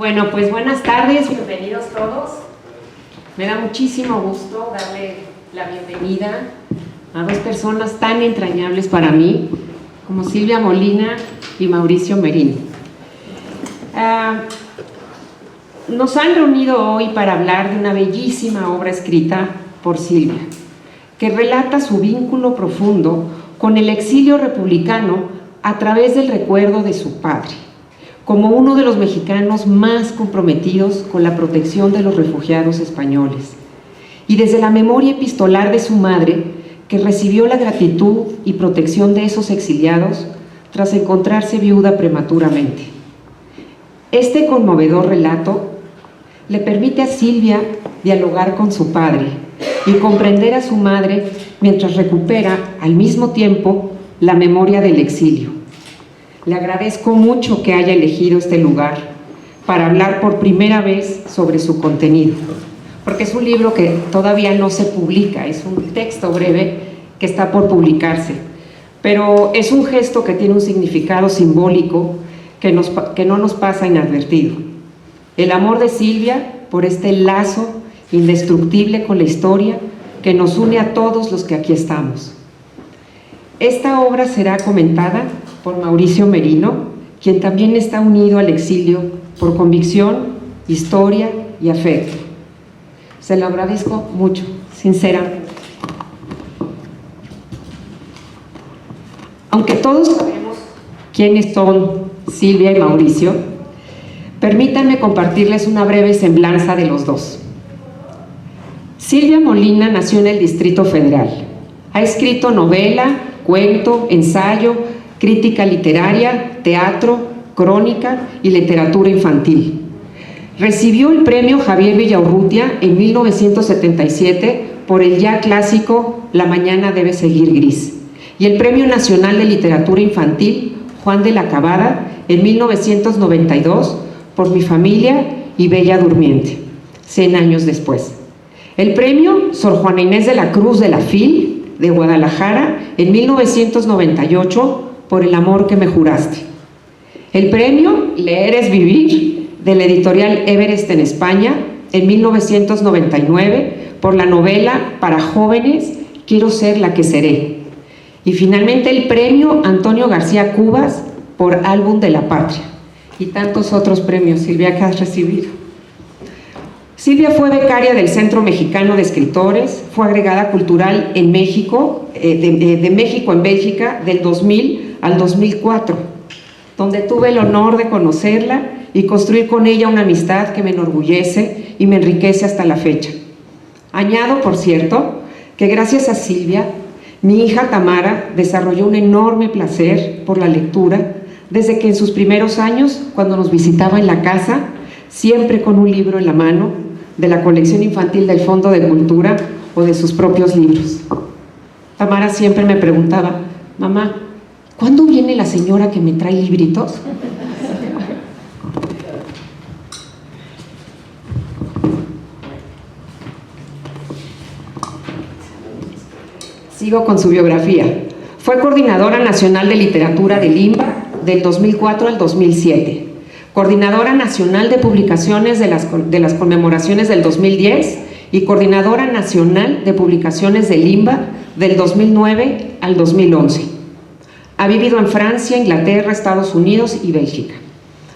Bueno, pues buenas tardes, bienvenidos todos. Me da muchísimo gusto darle la bienvenida a dos personas tan entrañables para mí, como Silvia Molina y Mauricio Merino. Nos han reunido hoy para hablar de una bellísima obra escrita por Silvia, que relata su vínculo profundo con el exilio republicano a través del recuerdo de su padre, como uno de los mexicanos más comprometidos con la protección de los refugiados españoles, y desde la memoria epistolar de su madre, que recibió la gratitud y protección de esos exiliados tras encontrarse viuda prematuramente. Este conmovedor relato le permite a Silvia dialogar con su padre y comprender a su madre mientras recupera al mismo tiempo la memoria del exilio. Le agradezco mucho que haya elegido este lugar para hablar por primera vez sobre su contenido, porque es un libro que todavía no se publica, es un texto breve que está por publicarse, pero es un gesto que tiene un significado simbólico que no nos pasa inadvertido. El amor de Silvia por este lazo indestructible con la historia que nos une a todos los que aquí estamos. Esta obra será comentada por Mauricio Merino, quien también está unido al exilio por convicción, historia y afecto. Se lo agradezco mucho, sinceramente. Aunque todos sabemos quiénes son Silvia y Mauricio, permítanme compartirles una breve semblanza de los dos. Silvia Molina nació en el Distrito Federal. Ha escrito novela, cuento, ensayo, crítica literaria, teatro, crónica y literatura infantil. Recibió el premio Javier Villaurrutia en 1977 por el ya clásico La mañana debe seguir gris, y el Premio Nacional de Literatura Infantil Juan de la Cabada en 1992 por Mi familia y Bella Durmiente, 100 años después. El premio Sor Juana Inés de la Cruz de la FIL de Guadalajara en 1998 por El amor que me juraste. El premio Leer es vivir de la editorial Everest en España en 1999 por la novela para jóvenes Quiero ser la que seré. Y finalmente el premio Antonio García Cubas por Álbum de la Patria. Y tantos otros premios, Silvia, que has recibido. Silvia fue becaria del Centro Mexicano de Escritores, fue agregada cultural en México, de México en Bélgica, del 2000 al 2004, donde tuve el honor de conocerla y construir con ella una amistad que me enorgullece y me enriquece hasta la fecha. Añado, por cierto, que gracias a Silvia, mi hija Tamara desarrolló un enorme placer por la lectura desde que en sus primeros años, cuando nos visitaba en la casa, siempre con un libro en la mano, de la colección infantil del Fondo de Cultura o de sus propios libros. Tamara siempre me preguntaba: mamá, ¿cuándo viene la señora que me trae libritos? Sigo con su biografía. Fue coordinadora nacional de literatura del IMBA del 2004 al 2007. Coordinadora nacional de publicaciones de las conmemoraciones del 2010 y coordinadora nacional de publicaciones del IMBA del 2009 al 2011. Ha vivido en Francia, Inglaterra, Estados Unidos y Bélgica.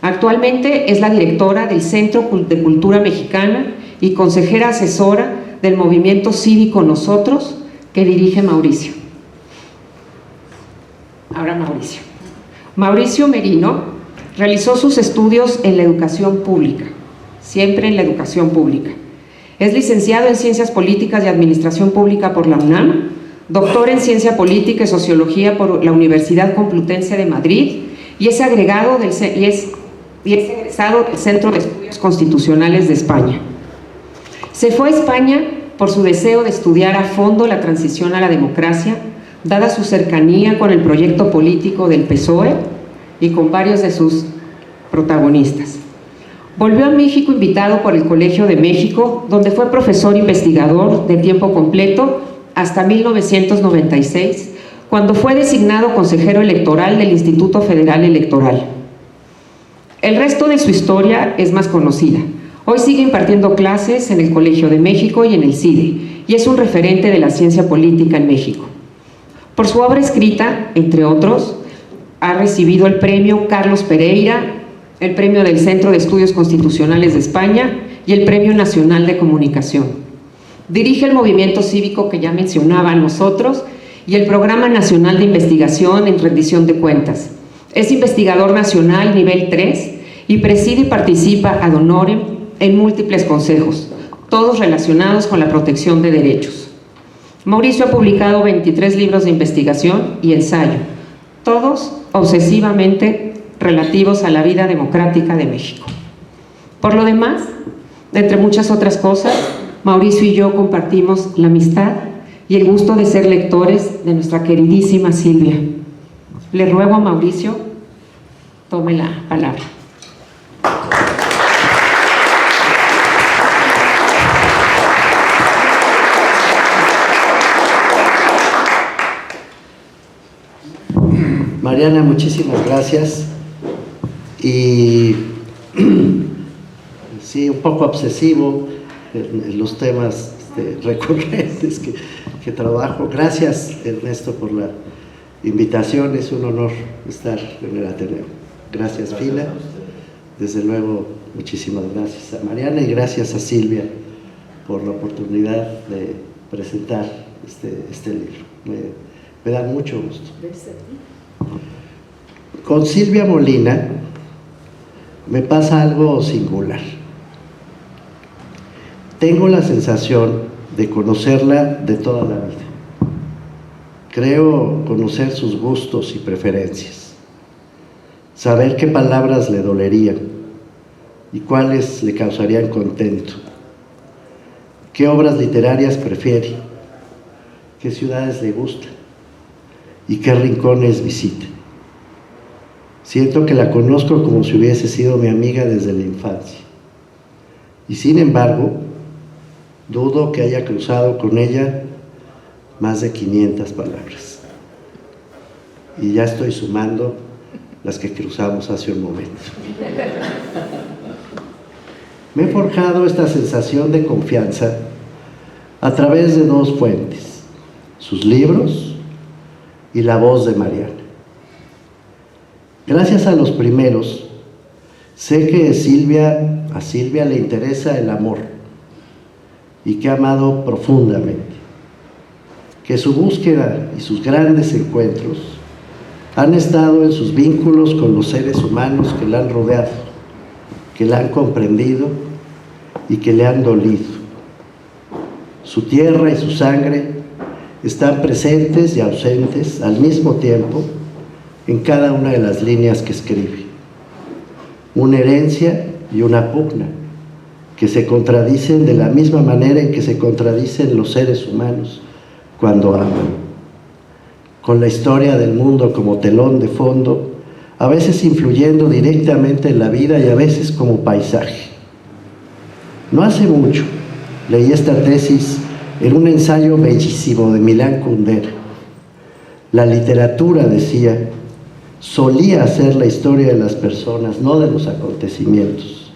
Actualmente es la directora del Centro de Cultura Mexicana y consejera asesora del movimiento cívico Nosotros, que dirige Mauricio. Ahora Mauricio. Mauricio Merino realizó sus estudios en la educación pública, siempre en la educación pública. Es licenciado en Ciencias Políticas y Administración Pública por la UNAM, doctor en Ciencia Política y Sociología por la Universidad Complutense de Madrid y es egresado del Centro de Estudios Constitucionales de España. Se fue a España por su deseo de estudiar a fondo la transición a la democracia, dada su cercanía con el proyecto político del PSOE y con varios de sus protagonistas. Volvió a México invitado por el Colegio de México, donde fue profesor investigador de tiempo completo hasta 1996, cuando fue designado consejero electoral del Instituto Federal Electoral. El resto de su historia es más conocida. Hoy sigue impartiendo clases en el Colegio de México y en el CIDE, y es un referente de la ciencia política en México. Por su obra escrita, entre otros, ha recibido el premio Carlos Pereira, el premio del Centro de Estudios Constitucionales de España y el Premio Nacional de Comunicación. Dirige el movimiento cívico que ya mencionaba nosotros y el Programa Nacional de Investigación en Rendición de Cuentas. Es investigador nacional nivel 3 y preside y participa ad honorem en múltiples consejos, todos relacionados con la protección de derechos. Mauricio ha publicado 23 libros de investigación y ensayo, todos obsesivamente relativos a la vida democrática de México. Por lo demás, entre muchas otras cosas, Mauricio y yo compartimos la amistad y el gusto de ser lectores de nuestra queridísima Silvia. Le ruego a Mauricio, tome la palabra. Mariana, muchísimas gracias. Y sí, un poco obsesivo en los temas recurrentes que trabajo. Gracias, Ernesto, por la invitación. Es un honor estar en el Ateneo. Gracias, Fila. Desde luego, muchísimas gracias a Mariana y gracias a Silvia por la oportunidad de presentar este libro. Me da mucho gusto. Con Silvia Molina me pasa algo singular. Tengo la sensación de conocerla de toda la vida. Creo conocer sus gustos y preferencias, saber qué palabras le dolerían y cuáles le causarían contento, qué obras literarias prefiere, qué ciudades le gustan y qué rincones visita. Siento que la conozco como si hubiese sido mi amiga desde la infancia. Y sin embargo, dudo que haya cruzado con ella más de 500 palabras. Y ya estoy sumando las que cruzamos hace un momento. Me he forjado esta sensación de confianza a través de dos fuentes: sus libros y la voz de Mariana. Gracias a los primeros, sé que a Silvia le interesa el amor y que ha amado profundamente, que su búsqueda y sus grandes encuentros han estado en sus vínculos con los seres humanos que la han rodeado, que la han comprendido y que le han dolido. Su tierra y su sangre están presentes y ausentes al mismo tiempo en cada una de las líneas que escribe. Una herencia y una pugna que se contradicen de la misma manera en que se contradicen los seres humanos cuando aman. Con la historia del mundo como telón de fondo, a veces influyendo directamente en la vida y a veces como paisaje. No hace mucho leí esta tesis en un ensayo bellísimo de Milán Kundera. La literatura, decía, solía ser la historia de las personas, no de los acontecimientos.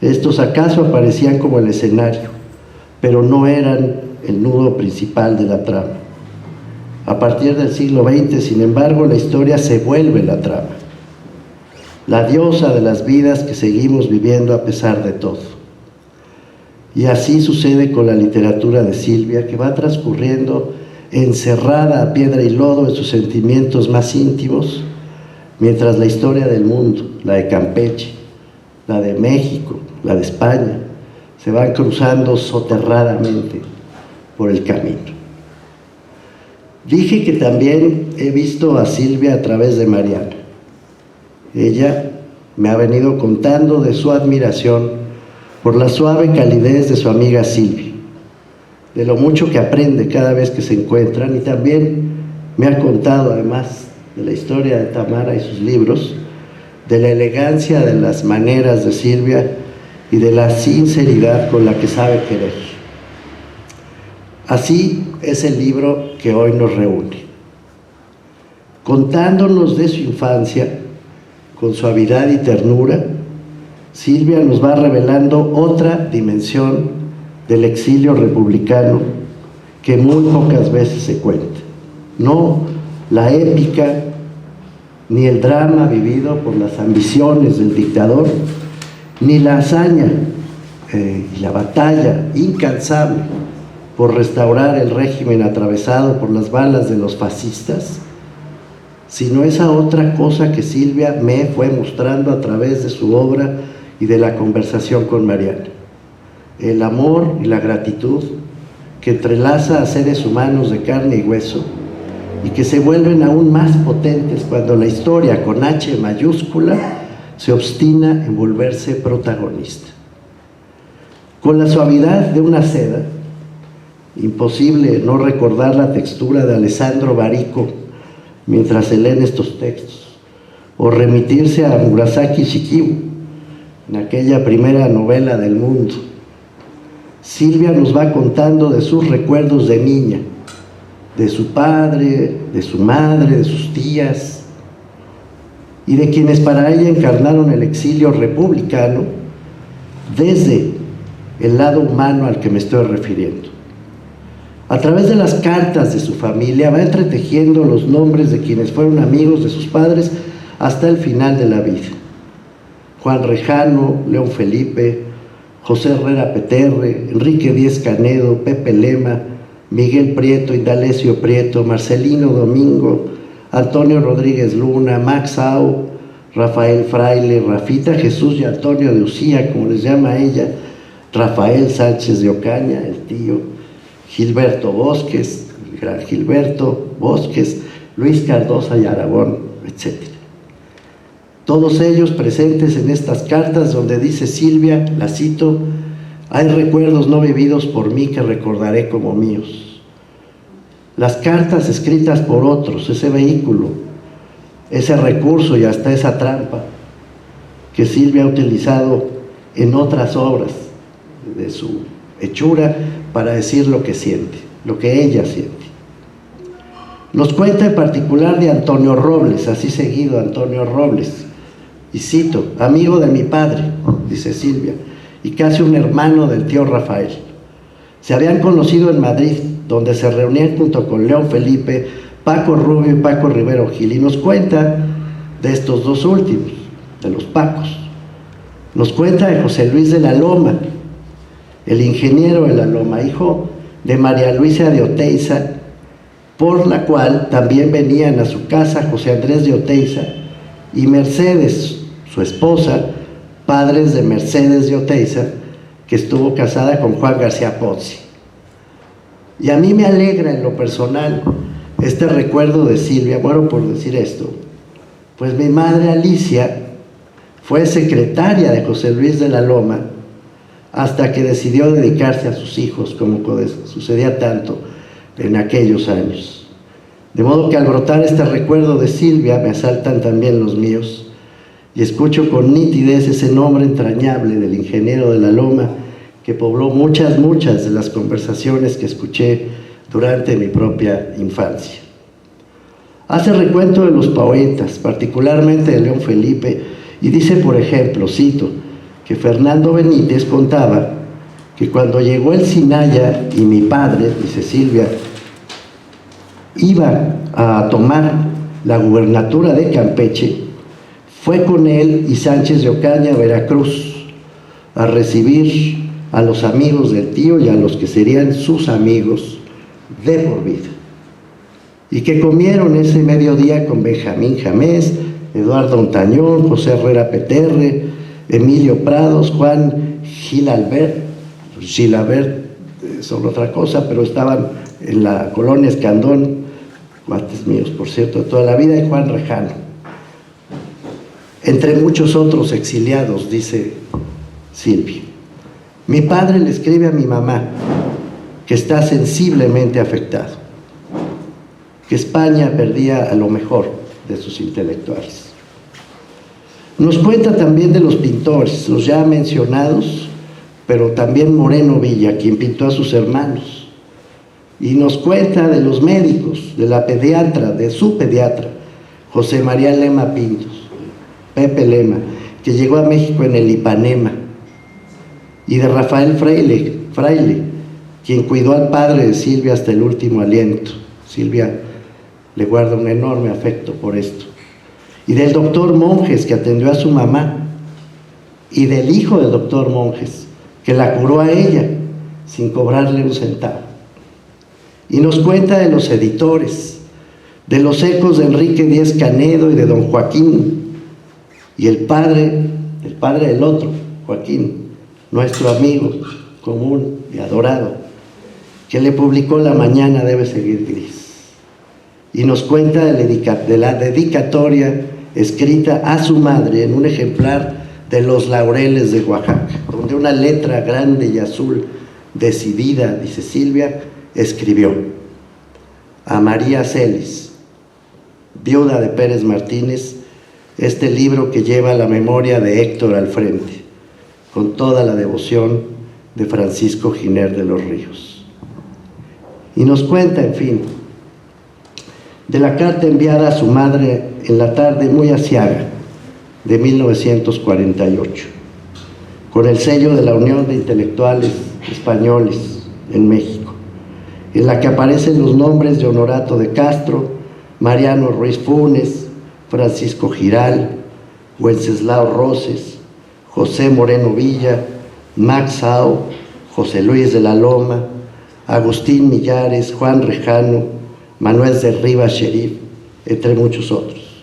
Estos acaso aparecían como el escenario, pero no eran el nudo principal de la trama. A partir del siglo XX, sin embargo, la historia se vuelve la trama, la diosa de las vidas que seguimos viviendo a pesar de todo. Y así sucede con la literatura de Silvia, que va transcurriendo encerrada a piedra y lodo en sus sentimientos más íntimos, mientras la historia del mundo, la de Campeche, la de México, la de España, se van cruzando soterradamente por el camino. Dije que también he visto a Silvia a través de Mariana. Ella me ha venido contando de su admiración por la suave calidez de su amiga Silvia, de lo mucho que aprende cada vez que se encuentran, y también me ha contado, además de la historia de Tamara y sus libros, de la elegancia de las maneras de Silvia y de la sinceridad con la que sabe querer. Así es el libro que hoy nos reúne, contándonos de su infancia, con suavidad y ternura, Silvia nos va revelando otra dimensión del exilio republicano que muy pocas veces se cuenta. No la épica ni el drama vivido por las ambiciones del dictador, ni la hazaña y la batalla incansable por restaurar el régimen atravesado por las balas de los fascistas, sino esa otra cosa que Silvia me fue mostrando a través de su obra y de la conversación con Mariana: el amor y la gratitud que entrelaza a seres humanos de carne y hueso y que se vuelven aún más potentes cuando la historia con H mayúscula se obstina en volverse protagonista. Con la suavidad de una seda, imposible no recordar la textura de Alessandro Barico mientras se leen estos textos, o remitirse a Murasaki Shikibu, en aquella primera novela del mundo. Silvia nos va contando de sus recuerdos de niña, de su padre, de su madre, de sus tías, y de quienes para ella encarnaron el exilio republicano desde el lado humano al que me estoy refiriendo. A través de las cartas de su familia va entretejiendo los nombres de quienes fueron amigos de sus padres hasta el final de la vida: Juan Rejano, León Felipe, José Herrera Peterre, Enrique Díez Canedo, Pepe Lema, Miguel Prieto, Indalecio Prieto, Marcelino Domingo, Antonio Rodríguez Luna, Max Au, Rafael Fraile, Rafita Jesús y Antonio de Ucía, como les llama ella, Rafael Sánchez de Ocaña, el tío, Gilberto Bosques, el gran Gilberto Bosques, Luis Cardosa y Aragón, etc. Todos ellos presentes en estas cartas donde dice Silvia, la cito: hay recuerdos no vividos por mí que recordaré como míos. Las cartas escritas por otros, ese vehículo, ese recurso y hasta esa trampa que Silvia ha utilizado en otras obras de su hechura para decir lo que siente, lo que ella siente. Nos cuenta en particular de Antonio Robles, así seguido, Antonio Robles, y cito: amigo de mi padre, dice Silvia, y casi un hermano del tío Rafael. Se habían conocido en Madrid, donde se reunían junto con León Felipe, Paco Rubio y Paco Rivero Gil, y nos cuenta de estos dos últimos, de los Pacos. Nos cuenta de José Luis de la Loma, el ingeniero de la Loma, hijo de María Luisa de Oteiza, por la cual también venían a su casa José Andrés de Oteiza y Mercedes, su esposa, padres de Mercedes de Oteiza, que estuvo casada con Juan García Pozzi. Y a mí me alegra en lo personal este recuerdo de Silvia, bueno, por decir esto, pues mi madre Alicia fue secretaria de José Luis de la Loma hasta que decidió dedicarse a sus hijos, como sucedía tanto en aquellos años. De modo que al brotar este recuerdo de Silvia me asaltan también los míos, y escucho con nitidez ese nombre entrañable del ingeniero de la Loma que pobló muchas de las conversaciones que escuché durante mi propia infancia. Hace recuento de los poetas, particularmente de León Felipe, y dice, por ejemplo, cito, que Fernando Benítez contaba que cuando llegó el Sinaya y mi padre, dice Silvia, iba a tomar la gubernatura de Campeche, fue con él y Sánchez de Ocaña a Veracruz a recibir a los amigos del tío y a los que serían sus amigos de por vida, y que comieron ese mediodía con Benjamín Jamés, Eduardo Ontañón, José Herrera Peterre, Emilio Prados, Juan Gilabert son otra cosa, pero estaban en la colonia Escandón, cuates míos, por cierto, de toda la vida, y Juan Rejano, entre muchos otros exiliados, dice Silvia. Mi padre le escribe a mi mamá que está sensiblemente afectado, que España perdía a lo mejor de sus intelectuales. Nos cuenta también de los pintores, los ya mencionados, pero también Moreno Villa, quien pintó a sus hermanos. Y nos cuenta de los médicos, de la pediatra, de su pediatra, José María Lema Pintos. Pepe Lema, que llegó a México en el Ipanema, y de Rafael Fraile, quien cuidó al padre de Silvia hasta el último aliento. Silvia le guarda un enorme afecto por esto. Y del doctor Monjes, que atendió a su mamá, y del hijo del doctor Monjes, que la curó a ella sin cobrarle un centavo. Y nos cuenta de los editores, de los ecos de Enrique Díez Canedo y de don Joaquín, y el padre del otro, Joaquín, nuestro amigo común y adorado, que le publicó La mañana debe seguir gris. Y nos cuenta de la dedicatoria escrita a su madre en un ejemplar de Los Laureles de Oaxaca, donde una letra grande y azul, decidida, dice Silvia, escribió: a María Celis, viuda de Pérez Martínez, este libro que lleva la memoria de Héctor al frente, con toda la devoción de Francisco Giner de los Ríos. Y nos cuenta, en fin, de la carta enviada a su madre en la tarde muy aciaga de 1948, con el sello de la Unión de Intelectuales Españoles en México, en la que aparecen los nombres de Honorato de Castro, Mariano Ruiz Funes, Francisco Giral, Wenceslao Roses, José Moreno Villa, Max Sao, José Luis de la Loma, Agustín Millares, Juan Rejano, Manuel de Rivas Sherif, entre muchos otros,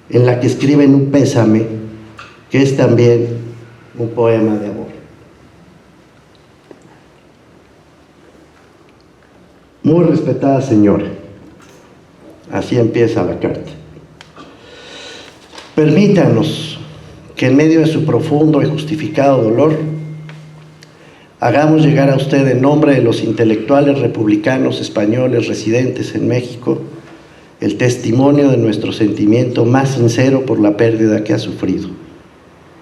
en la que escriben un pésame que es también un poema de amor. Muy respetada señora, así empieza la carta. Permítanos que en medio de su profundo y justificado dolor hagamos llegar a usted, en nombre de los intelectuales republicanos españoles residentes en México, el testimonio de nuestro sentimiento más sincero por la pérdida que ha sufrido,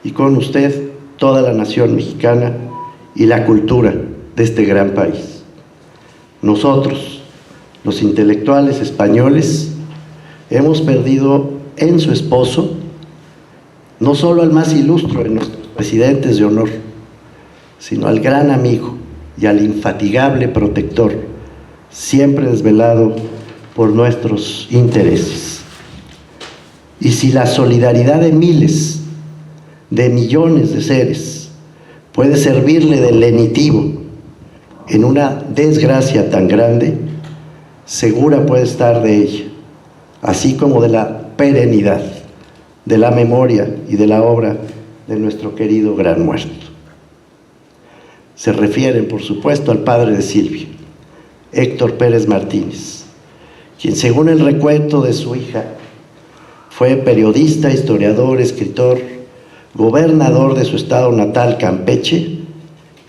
y con usted toda la nación mexicana y la cultura de este gran país. Nosotros, los intelectuales españoles, hemos perdido en su esposo no solo al más ilustre de nuestros presidentes de honor, sino al gran amigo y al infatigable protector, siempre desvelado por nuestros intereses. Y si la solidaridad de miles, de millones de seres puede servirle de lenitivo en una desgracia tan grande, segura puede estar de ella, así como de la perenidad, de la memoria y de la obra de nuestro querido gran muerto. Se refieren, por supuesto, al padre de Silvia, Héctor Pérez Martínez, quien, según el recuento de su hija, fue periodista, historiador, escritor, gobernador de su estado natal, Campeche,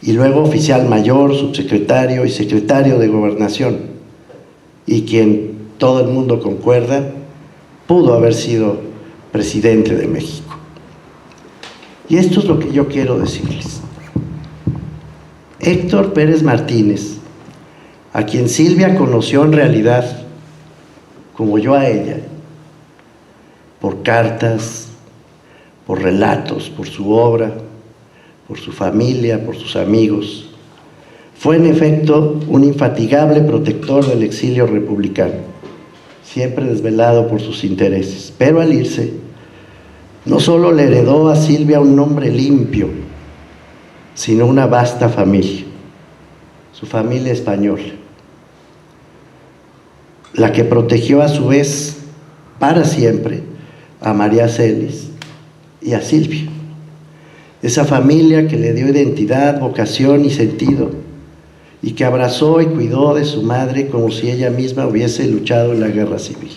y luego oficial mayor, subsecretario y secretario de Gobernación, y quien, todo el mundo concuerda, pudo haber sido presidente de México. Y esto es lo que yo quiero decirles. Héctor Pérez Martínez, a quien Silvia conoció en realidad, como yo a ella, por cartas, por relatos, por su obra, por su familia, por sus amigos, fue en efecto un infatigable protector del exilio republicano, siempre desvelado por sus intereses. Pero al irse, no solo le heredó a Silvia un nombre limpio, sino una vasta familia, su familia española, la que protegió a su vez para siempre a María Celis y a Silvia, esa familia que le dio identidad, vocación y sentido, y que abrazó y cuidó de su madre como si ella misma hubiese luchado en la guerra civil.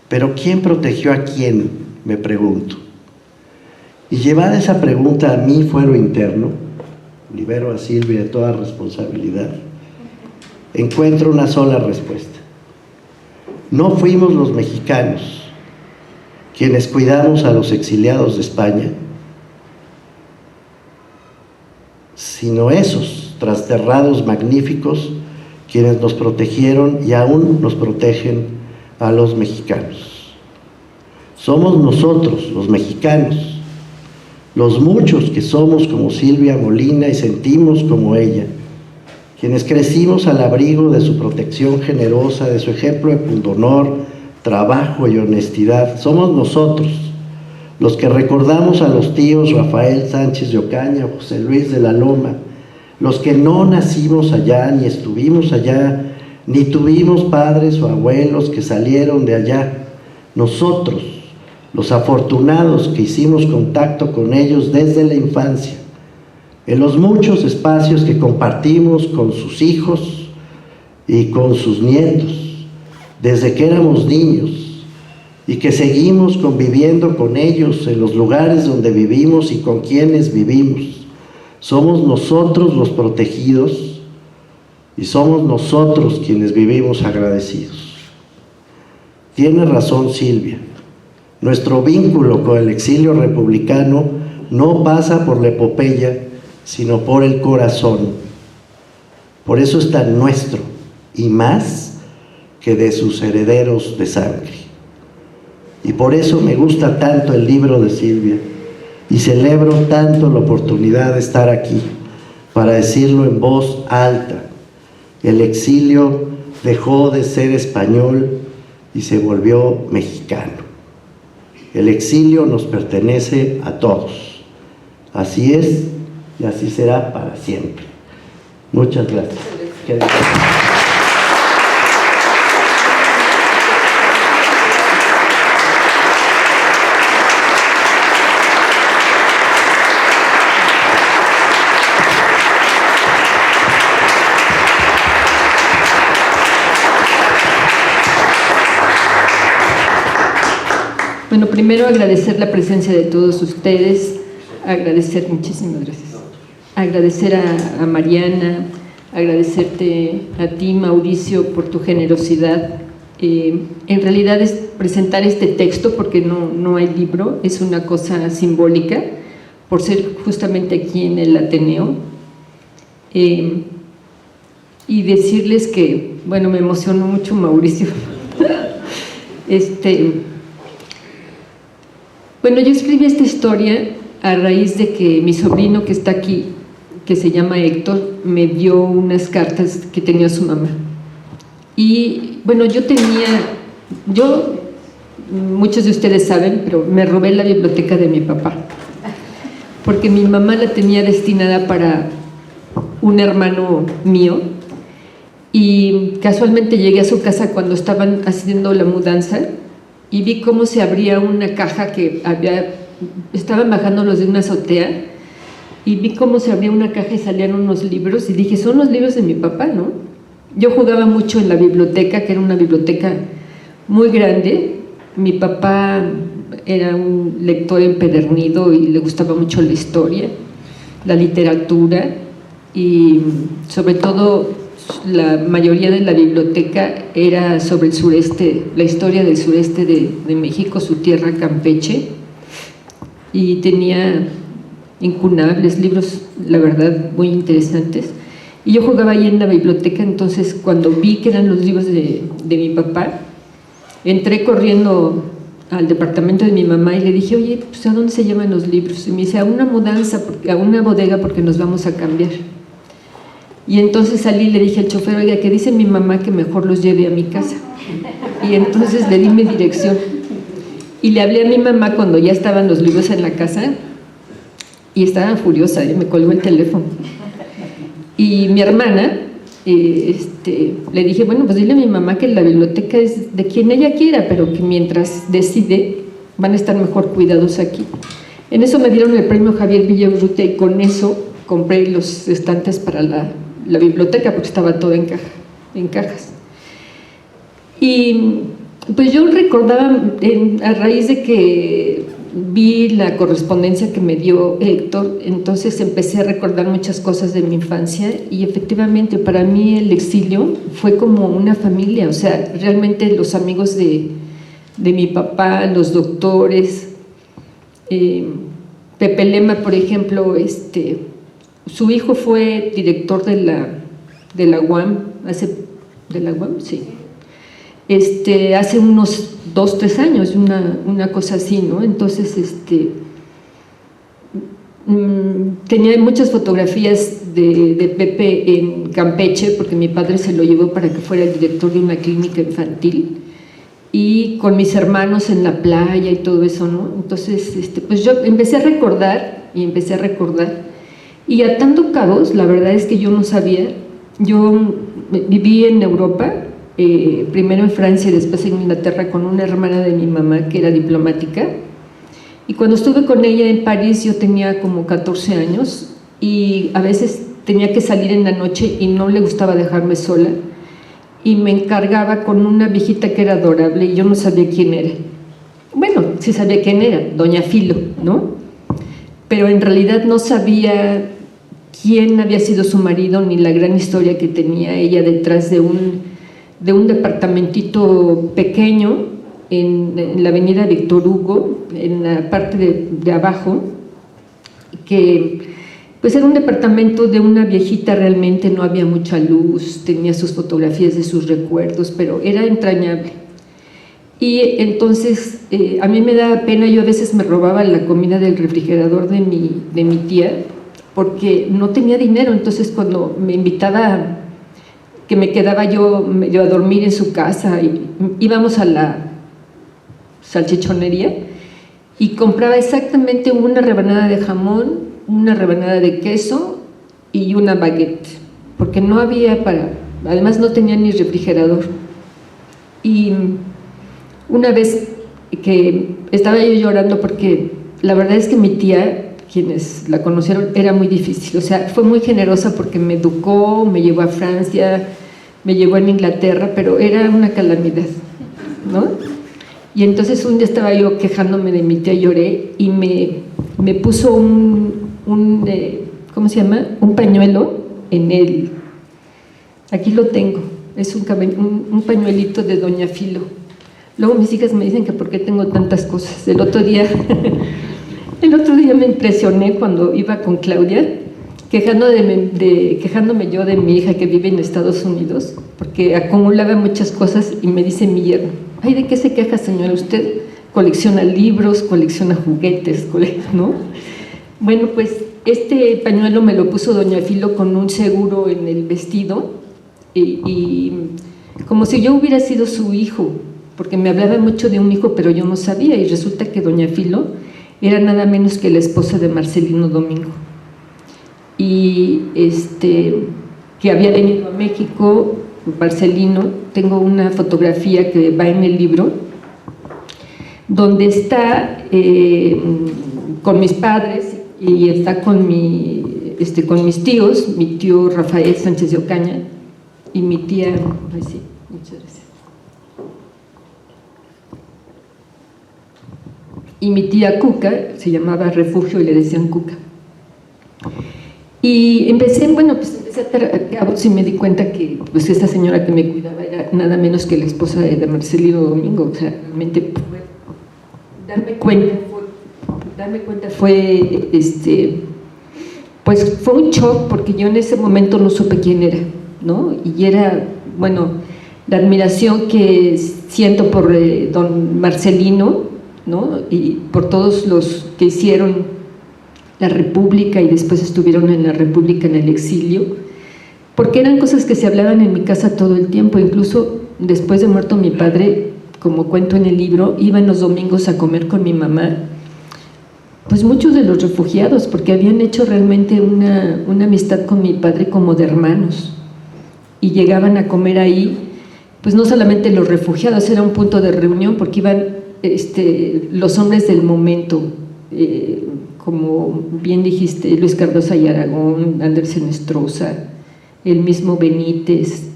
Pero ¿quién protegió a quién?, me pregunto. Y llevada esa pregunta a mi fuero interno, libero a Silvia de toda responsabilidad, encuentro una sola respuesta. No fuimos los mexicanos quienes cuidamos a los exiliados de España, sino esos trasterrados magníficos quienes nos protegieron y aún nos protegen a los mexicanos. Somos nosotros, los mexicanos, los muchos que somos como Silvia Molina y sentimos como ella, quienes crecimos al abrigo de su protección generosa, de su ejemplo de pundonor, trabajo y honestidad. Somos nosotros los que recordamos a los tíos Rafael Sánchez de Ocaña, José Luis de la Loma, los que no nacimos allá, ni estuvimos allá, ni tuvimos padres o abuelos que salieron de allá. Nosotros, los afortunados que hicimos contacto con ellos desde la infancia, en los muchos espacios que compartimos con sus hijos y con sus nietos, desde que éramos niños, y que seguimos conviviendo con ellos en los lugares donde vivimos y con quienes vivimos. Somos nosotros los protegidos y somos nosotros quienes vivimos agradecidos. Tiene razón Silvia. Nuestro vínculo con el exilio republicano no pasa por la epopeya, sino por el corazón. Por eso es tan nuestro, y más que de sus herederos de sangre. Y por eso me gusta tanto el libro de Silvia, y celebro tanto la oportunidad de estar aquí, para decirlo en voz alta. El exilio dejó de ser español y se volvió mexicano. El exilio nos pertenece a todos. Así es y así será para siempre. Muchas gracias. Bueno, primero agradecer la presencia de todos ustedes, agradecer, muchísimas gracias, agradecer a Mariana, agradecerte a ti, Mauricio, por tu generosidad. En realidad es presentar este texto porque no hay libro, es una cosa simbólica, por ser justamente aquí en el Ateneo. Y decirles que, bueno, me emocionó mucho Mauricio. Bueno, yo escribí esta historia a raíz de que mi sobrino que está aquí, que se llama Héctor, me dio unas cartas que tenía su mamá. Y bueno, muchos de ustedes saben, pero me robé la biblioteca de mi papá, porque mi mamá la tenía destinada para un hermano mío, y casualmente llegué a su casa cuando estaban haciendo la mudanza, y vi cómo se abría una caja que estaban bajándolos de una azotea, y vi cómo se abría una caja y salían unos libros, y dije, son los libros de mi papá, ¿no? Yo jugaba mucho en la biblioteca, que era una biblioteca muy grande. Mi papá era un lector empedernido y le gustaba mucho la historia, la literatura, y sobre todo la mayoría de la biblioteca era sobre el sureste, la historia del sureste de México, su tierra Campeche, y tenía incunables libros, la verdad, muy interesantes. Y yo jugaba ahí en la biblioteca, entonces cuando vi que eran los libros de mi papá, entré corriendo al departamento de mi mamá y le dije, oye, pues ¿a dónde se llevan los libros? Y me dice, a una mudanza, a una bodega, porque nos vamos a cambiar. Y entonces salí y le dije al chofer, oiga, que dice mi mamá que mejor los lleve a mi casa. Y entonces le di mi dirección. Y le hablé a mi mamá cuando ya estaban los libros en la casa, y estaba furiosa, me colgó el teléfono. Y mi hermana, le dije, bueno, pues dile a mi mamá que la biblioteca es de quien ella quiera, pero que mientras decide van a estar mejor cuidados aquí. En eso me dieron el premio Javier Villaurrutia, y con eso compré los estantes para la biblioteca, porque estaba todo en cajas. Y pues yo recordaba, a raíz de que vi la correspondencia que me dio Héctor, entonces empecé a recordar muchas cosas de mi infancia, y efectivamente para mí el exilio fue como una familia. O sea, realmente los amigos de mi papá, los doctores, Pepe Lema, por ejemplo, su hijo fue director de la UAM, sí. Hace unos 2, 3 años, una cosa así, ¿no? Entonces, tenía muchas fotografías de Pepe en Campeche, porque mi padre se lo llevó para que fuera el director de una clínica infantil, y con mis hermanos en la playa y todo eso, ¿no? Entonces, pues yo empecé a recordar, y atando cabos, la verdad es que yo no sabía. Yo viví en Europa, primero en Francia y después en Inglaterra, con una hermana de mi mamá que era diplomática, y cuando estuve con ella en París yo tenía como 14 años y a veces tenía que salir en la noche y no le gustaba dejarme sola, y me encargaba con una viejita que era adorable y yo no sabía quién era. Bueno, sí sabía quién era, doña Filo, ¿no? Pero en realidad no sabía quién había sido su marido ni la gran historia que tenía ella detrás de un departamentito pequeño en la avenida Víctor Hugo, en la parte de abajo, que pues era un departamento de una viejita, realmente no había mucha luz, tenía sus fotografías de sus recuerdos, pero era entrañable. Y entonces a mí me daba pena, yo a veces me robaba la comida del refrigerador de mi tía, porque no tenía dinero. Entonces cuando me invitaba, que me quedaba yo medio a dormir en su casa, y íbamos a la salchichonería y compraba exactamente una rebanada de jamón, una rebanada de queso y una baguette, porque no había además no tenía ni refrigerador. Y una vez que estaba yo llorando, porque la verdad es que mi tía, quienes la conocieron, era muy difícil, o sea, fue muy generosa porque me educó, me llevó a Francia, me llevó a Inglaterra, pero era una calamidad, ¿no? Y entonces un día estaba yo quejándome de mi tía, lloré y me puso ¿cómo se llama? Un pañuelo aquí lo tengo, es un pañuelito de doña Filo. Luego mis hijas me dicen que por qué tengo tantas cosas. El otro día me impresioné cuando iba con Claudia, quejándome yo de mi hija que vive en Estados Unidos, porque acumulaba muchas cosas, y me dice mi yerno: ay, ¿de qué se queja, señora? Usted colecciona libros, colecciona juguetes, ¿no? Bueno, pues este pañuelo me lo puso doña Filo con un seguro en el vestido, y como si yo hubiera sido su hijo, porque me hablaba mucho de un hijo, pero yo no sabía, y resulta que doña Filo era nada menos que la esposa de Marcelino Domingo, y que había venido a México. Marcelino, tengo una fotografía que va en el libro, donde está con mis padres y está con mis tíos, mi tío Rafael Sánchez de Ocaña y mi tía, sí, muchas gracias, y mi tía Cuca, se llamaba Refugio y le decían Cuca. Y empecé a terapia, y me di cuenta que pues esta señora que me cuidaba era nada menos que la esposa de Marcelino Domingo. O sea, realmente darme cuenta fue pues fue un shock, porque yo en ese momento no supe quién era, ¿no? Y era, la admiración que siento por don Marcelino, ¿no? Y por todos los que hicieron la República y después estuvieron en la República en el exilio, porque eran cosas que se hablaban en mi casa todo el tiempo. Incluso después de muerto mi padre, como cuento en el libro, iban los domingos a comer con mi mamá, pues muchos de los refugiados, porque habían hecho realmente una amistad con mi padre como de hermanos, y llegaban a comer ahí, pues no solamente los refugiados, era un punto de reunión, porque iban los hombres del momento, como bien dijiste, Luis Cardosa y Aragón, Andrés Enestrosa, el mismo Benítez,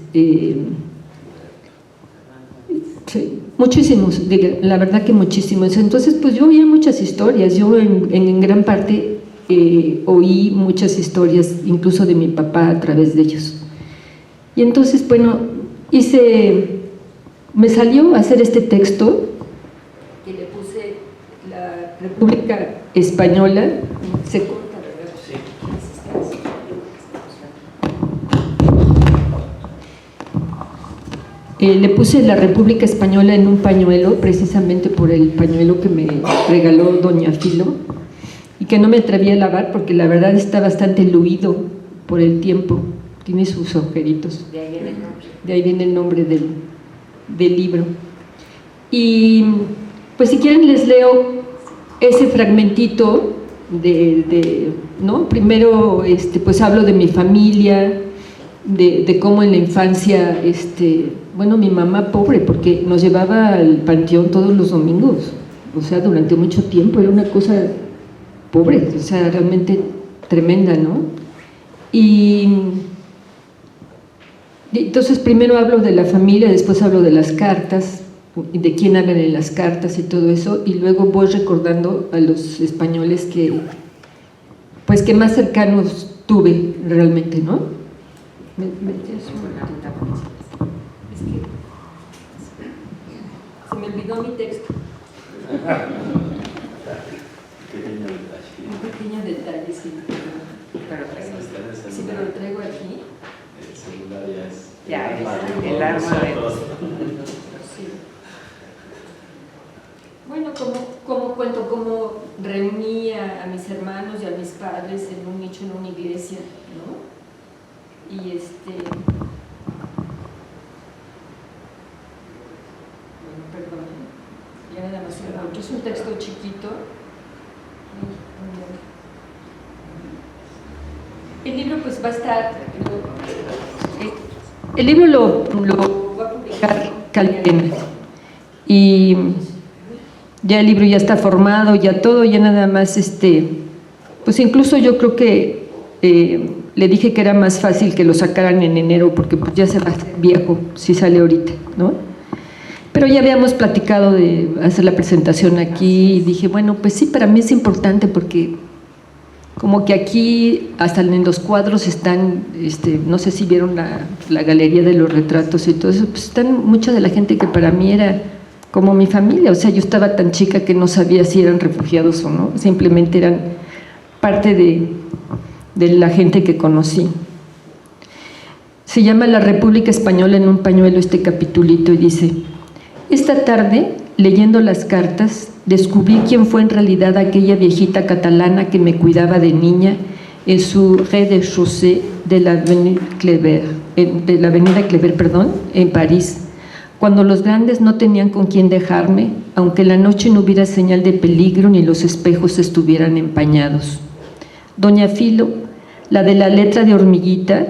sí, muchísimos, la verdad que muchísimos. Entonces pues yo oía muchas historias, yo en gran parte oí muchas historias, incluso de mi papá a través de ellos. Y entonces me salió a hacer este texto, que le puse la República Española. Se corta, ¿verdad? Sí. Le puse la República Española en un pañuelo, precisamente por el pañuelo que me regaló doña Filo, y que no me atreví a lavar porque la verdad está bastante luido por el tiempo, tiene sus agujeritos. De ahí viene el nombre. De ahí viene el nombre del libro. Y pues si quieren les leo ese fragmentito ¿no? Primero pues hablo de mi familia, de cómo en la infancia, bueno, mi mamá pobre, porque nos llevaba al panteón todos los domingos, o sea, durante mucho tiempo, era una cosa pobre, o sea, realmente tremenda, ¿no? Y entonces primero hablo de la familia, después hablo de las cartas, de quién hablan en las cartas y todo eso, y luego voy recordando a los españoles que más cercanos tuve realmente, ¿no? Es que se me olvidó mi texto. Un pequeño detalle, sí. Sí, pero lo traigo aquí. El celular ya es... Ya, es el arma de... Sí. Bueno, como cuento, como reuní a mis hermanos y a mis padres en un nicho en una iglesia, ¿no? Y bueno, perdón, ya nada más un momento, es un texto chiquito. El libro pues va a estar, el libro lo va a publicar Calpena, y ya el libro ya está formado, ya todo, ya nada más, pues incluso yo creo que le dije que era más fácil que lo sacaran en enero, porque pues ya se va a hacer viejo si sale ahorita, ¿no? Pero ya habíamos platicado de hacer la presentación aquí, y dije, bueno, pues sí, para mí es importante, porque como que aquí, hasta en los cuadros están, no sé si vieron la galería de los retratos y todo eso, pues están mucha de la gente que para mí era como mi familia, o sea, yo estaba tan chica que no sabía si eran refugiados o no, simplemente eran parte de la gente que conocí. Se llama La República Española en un pañuelo este capitulito, y dice: esta tarde, leyendo las cartas, descubrí quién fue en realidad aquella viejita catalana que me cuidaba de niña en su rez-de-chaussée de la avenida Cléber, en París, cuando los grandes no tenían con quién dejarme, aunque la noche no hubiera señal de peligro ni los espejos estuvieran empañados. Doña Filo, la de la letra de hormiguita,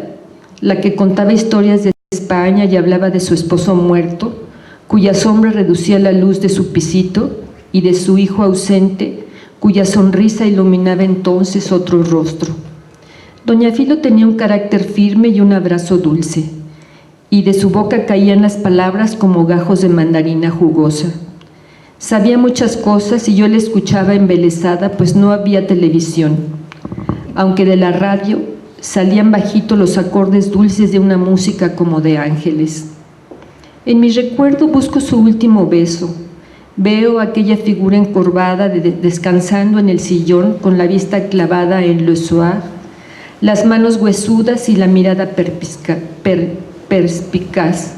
la que contaba historias de España y hablaba de su esposo muerto, cuya sombra reducía la luz de su pisito, y de su hijo ausente, cuya sonrisa iluminaba entonces otro rostro. Doña Filo tenía un carácter firme y un abrazo dulce, y de su boca caían las palabras como gajos de mandarina jugosa. Sabía muchas cosas y yo la escuchaba embelesada, pues no había televisión, aunque de la radio salían bajito los acordes dulces de una música como de ángeles. En mi recuerdo busco su último beso. Veo aquella figura encorvada descansando en el sillón con la vista clavada en le soir, las manos huesudas y la mirada perspicaz,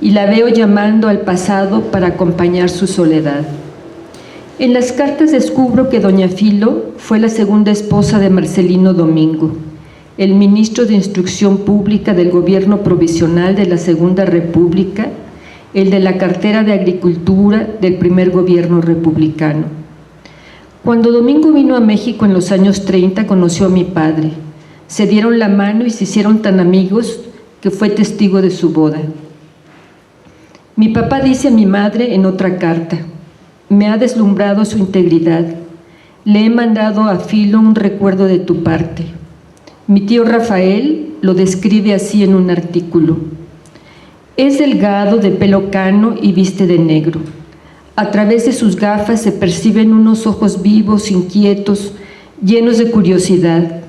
y la veo llamando al pasado para acompañar su soledad. En las cartas descubro que doña Filo fue la segunda esposa de Marcelino Domingo, el ministro de Instrucción Pública del Gobierno Provisional de la Segunda República, el de la cartera de Agricultura del primer gobierno republicano. Cuando Domingo vino a México en los años 30, conoció a mi padre. Se dieron la mano y se hicieron tan amigos que fue testigo de su boda. Mi papá dice a mi madre en otra carta: me ha deslumbrado su integridad. Le he mandado a Filo un recuerdo de tu parte. Mi tío Rafael lo describe así en un artículo: es delgado, de pelo cano y viste de negro. A través de sus gafas se perciben unos ojos vivos, inquietos, llenos de curiosidad.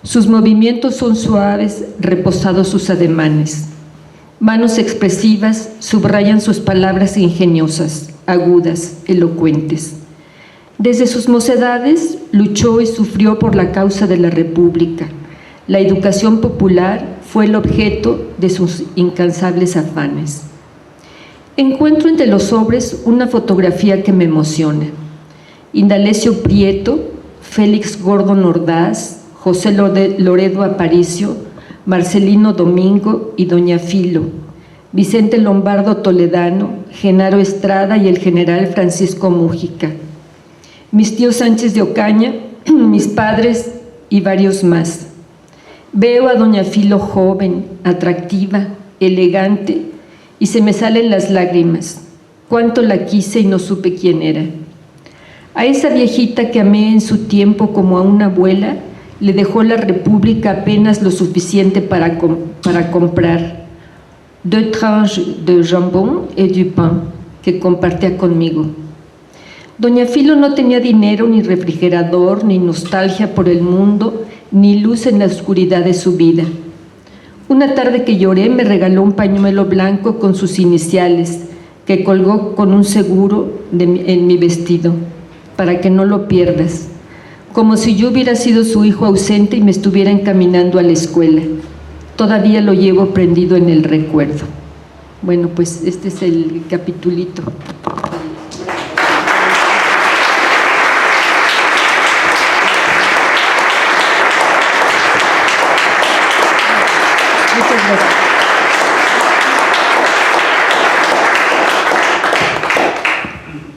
Sus movimientos son suaves, reposados sus ademanes. Manos expresivas subrayan sus palabras ingeniosas, agudas, elocuentes. Desde sus mocedades luchó y sufrió por la causa de la República. La educación popular fue el objeto de sus incansables afanes. Encuentro entre los sobres una fotografía que me emociona. Indalecio Prieto, Félix Gordon Ordaz, José Loredo Aparicio, Marcelino Domingo y Doña Filo, Vicente Lombardo Toledano, Genaro Estrada y el general Francisco Mújica, mis tíos Sánchez de Ocaña, mis padres y varios más. Veo a Doña Filo joven, atractiva, elegante, y se me salen las lágrimas. Cuánto la quise y no supe quién era. A esa viejita que amé en su tiempo como a una abuela, le dejó la República apenas lo suficiente para comprar 2 tranches de jambon et du pain que compartía conmigo. Doña Filo no tenía dinero, ni refrigerador, ni nostalgia por el mundo, ni luz en la oscuridad de su vida. Una tarde que lloré me regaló un pañuelo blanco con sus iniciales que colgó con un seguro en mi vestido, para que no lo pierdas, como si yo hubiera sido su hijo ausente y me estuviera encaminando a la escuela. Todavía lo llevo prendido en el recuerdo. Bueno, pues este es el capitulito. Muchas gracias.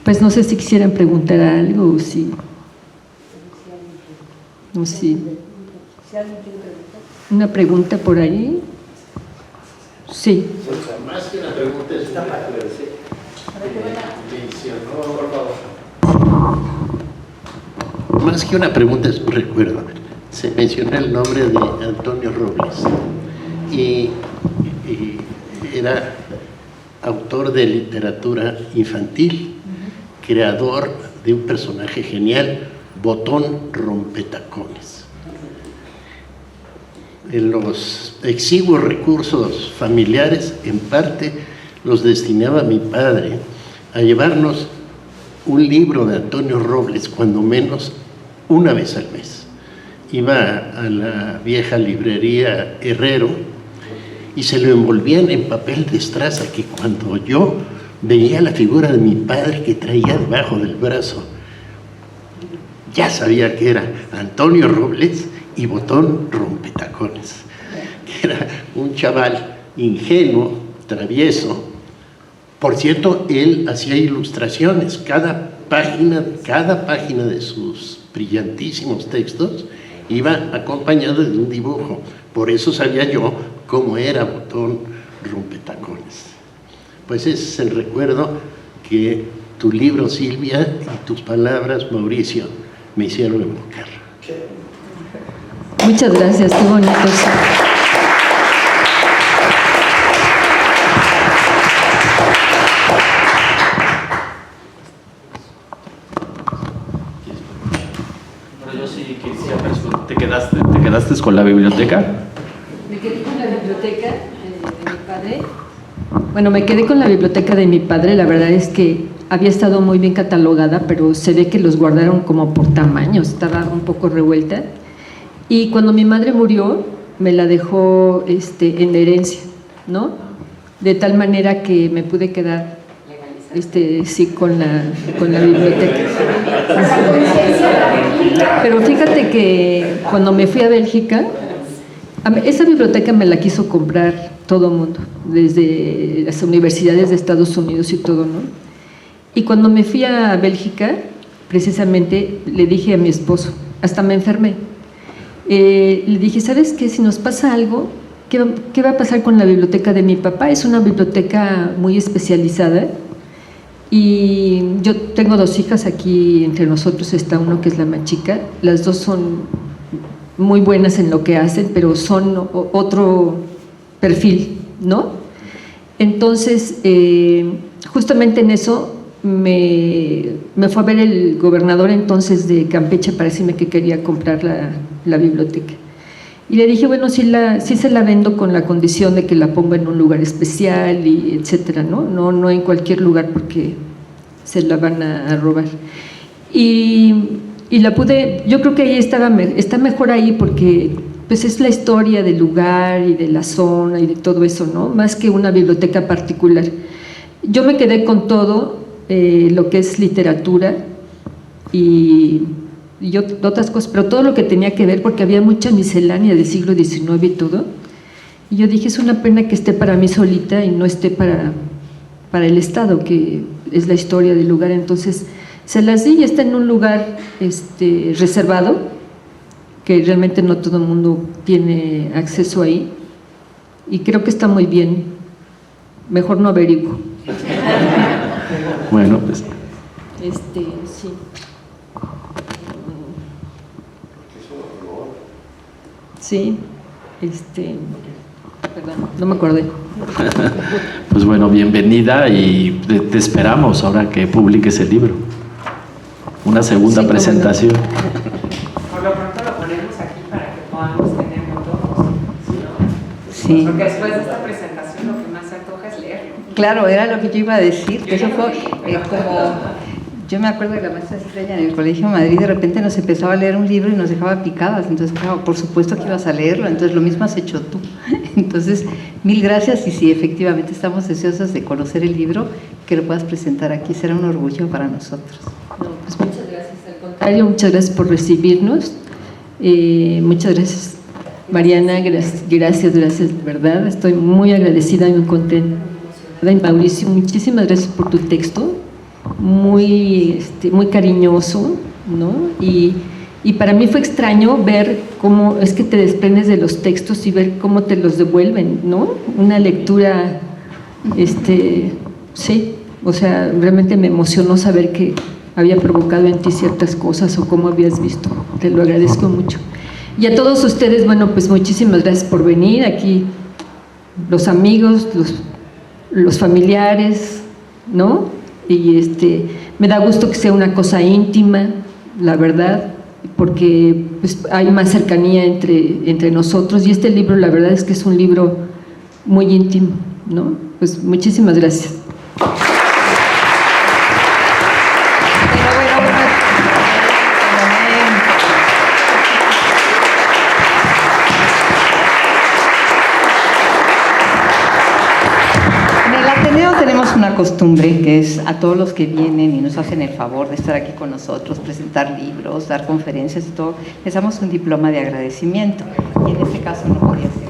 Pues no sé si quisieran preguntar algo o si... O si... ¿Una pregunta por ahí? Sí. Más que una pregunta es una Más que una pregunta es un recuerdo. Se menciona el nombre de Antonio Robles y era autor de literatura infantil, creador de un personaje genial, Botón Rompetacones. En los exiguos recursos familiares, en parte los destinaba mi padre a llevarnos un libro de Antonio Robles, cuando menos una vez al mes. Iba a la vieja librería Herrero y se lo envolvían en papel de estraza, que cuando yo veía la figura de mi padre que traía debajo del brazo, ya sabía que era Antonio Robles y Botón Rompetacones, que era un chaval ingenuo, travieso. Por cierto, él hacía ilustraciones, cada página de sus brillantísimos textos iba acompañado de un dibujo. Por eso sabía yo cómo era Botón Rompetacones. Pues ese es el recuerdo que tu libro, Silvia, y tus palabras, Mauricio, me hicieron evocar. Muchas gracias, qué bonito. Pero yo sí quisiera preguntar, ¿te quedaste con la biblioteca? Me quedé con la biblioteca de mi padre. Bueno, me quedé con la biblioteca de mi padre. La verdad es que había estado muy bien catalogada, pero se ve que los guardaron como por tamaños, estaba un poco revuelta. Y cuando mi madre murió, me la dejó en herencia, ¿no? De tal manera que me pude quedar sí, con la biblioteca. Pero fíjate que cuando me fui a Bélgica, esa biblioteca me la quiso comprar todo el mundo, desde las universidades de Estados Unidos y todo, ¿no? Y cuando me fui a Bélgica, precisamente le dije a mi esposo, hasta me enfermé, le dije, ¿sabes qué? Si nos pasa algo, ¿qué va a pasar con la biblioteca de mi papá? Es una biblioteca muy especializada y yo tengo 2 hijas, aquí entre nosotros está uno que es la más chica, las 2 son muy buenas en lo que hacen, pero son otro perfil, ¿no? Entonces, justamente en eso me fue a ver el gobernador entonces de Campeche para decirme que quería comprar la biblioteca. Y le dije, bueno, sí se la vendo con la condición de que la ponga en un lugar especial y etcétera, ¿no? No en cualquier lugar porque se la van a robar. Y la pude, yo creo que ahí está mejor ahí porque pues es la historia del lugar y de la zona y de todo eso, ¿no? Más que una biblioteca particular. Yo me quedé con todo lo que es literatura y otras cosas, pero todo lo que tenía que ver, porque había mucha miscelánea del siglo XIX y todo. Y yo dije, es una pena que esté para mí solita y no esté para el Estado, que es la historia del lugar. Entonces se las di y está en un lugar reservado, que realmente no todo el mundo tiene acceso ahí, y creo que está muy bien. Mejor no averiguo. Bueno, pues Sí. Sí, perdón, no me acordé. pues bueno, bienvenida y te esperamos ahora que publiques el libro. Una segunda Sí, cómo no. presentación. Por lo pronto lo ponemos aquí para que podamos tenerlo todos. Sí, Porque después de esta presentación lo que más se antoja es leerlo. claro, era lo que yo iba a decir, que eso fue como... Yo me acuerdo de la maestra Estrella en el Colegio de Madrid, de repente nos empezaba a leer un libro y nos dejaba picadas, entonces claro, por supuesto que ibas a leerlo, entonces lo mismo has hecho tú. Entonces, mil gracias y sí, efectivamente estamos deseosos de conocer el libro, que lo puedas presentar aquí, será un orgullo para nosotros. No, pues muchas gracias, al contrario, muchas gracias por recibirnos. Muchas gracias, Mariana, gracias, de verdad. Estoy muy agradecida y muy contenta. Mauricio, muchísimas gracias por tu texto, muy cariñoso, ¿no? Y para mí fue extraño ver cómo es que te desprendes de los textos y ver cómo te los devuelven, ¿no? Una lectura, sí, o sea, realmente me emocionó saber que había provocado en ti ciertas cosas o cómo habías visto. Te lo agradezco mucho. Y a todos ustedes, bueno, pues muchísimas gracias por venir aquí, los amigos, los familiares, ¿no? Y me da gusto que sea una cosa íntima, la verdad, porque pues, hay más cercanía entre nosotros, y este libro la verdad es que es un libro muy íntimo, ¿no? Pues muchísimas gracias. Tenemos una costumbre que es a todos los que vienen y nos hacen el favor de estar aquí con nosotros, presentar libros, dar conferencias y todo, les damos un diploma de agradecimiento, y en este caso no podía ser